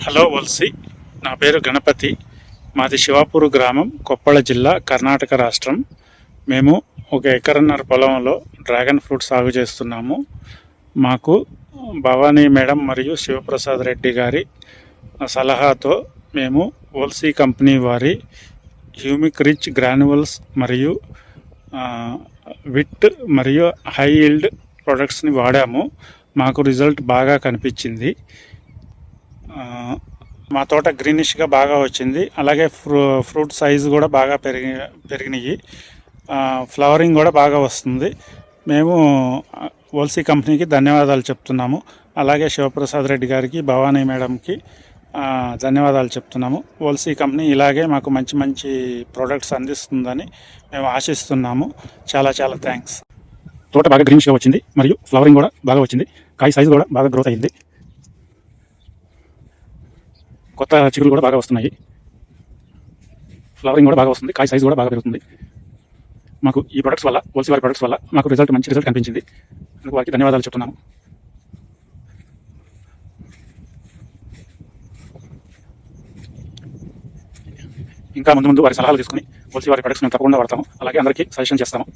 Hello వల్సి, నా పేరు గణపతి. మాది శివాపూర్ గ్రామం, కొప్పళ జిల్లా, కర్ణాటక రాష్ట్రం. మేము 1 ఎకరన్నర పొలంలో డ్రాగన్ ఫ్రూట్ సాగు చేస్తున్నాము. మాకు భవానీ మేడం మరియు శివప్రసాద్ రెడ్డి గారి సలహాతో మేము వల్సి కంపెనీ వారి హ్యూమిక్ రిచ్ గ్రాన్యువల్స్ మరియు విట్ మరియు హై ఈల్డ్ ప్రొడక్ట్స్ని వాడాము. మాకు రిజల్ట్ బాగా కనిపించింది. మా తోట గ్రీనిష్గా బాగా వచ్చింది. అలాగే ఫ్రూట్ సైజు కూడా బాగా పెరిగినాయి. ఫ్లవరింగ్ కూడా బాగా వస్తుంది. మేము వల్సి కంపెనీకి ధన్యవాదాలు చెప్తున్నాము. అలాగే శివప్రసాద్ రెడ్డి గారికి, భవానీ మేడంకి ధన్యవాదాలు చెప్తున్నాము. వల్సి కంపెనీ ఇలాగే మాకు మంచి మంచి ప్రోడక్ట్స్ అందిస్తుందని మేము ఆశిస్తున్నాము. చాలా చాలా థ్యాంక్స్. తోట బాగా గ్రీనిష్గా వచ్చింది మరియు ఫ్లవరింగ్ కూడా బాగా వచ్చింది. కాయ సైజు కూడా బాగా గ్రోత్ అయింది. కొత్త చిగురు కూడా బాగా వస్తున్నాయి. ఫ్లవరింగ్ కూడా బాగా వస్తుంది. కాయ సైజు కూడా బాగా పెరుగుతుంది. మాకు ఈ ప్రొడక్ట్స్ వల్ల, వల్సి వారి ప్రొడక్ట్స్ వల్ల మాకు మంచి రిజల్ట్ కనిపించింది. అందుకు వారికి ధన్యవాదాలు చెప్తున్నాము. ఇంకా ముందు వారి సలహాలు తీసుకుని వల్సి వారి ప్రొడక్ట్స్ మేము తప్పకుండా వాడతాము. అలాగే అందరికీ సజెషన్ చేస్తాము.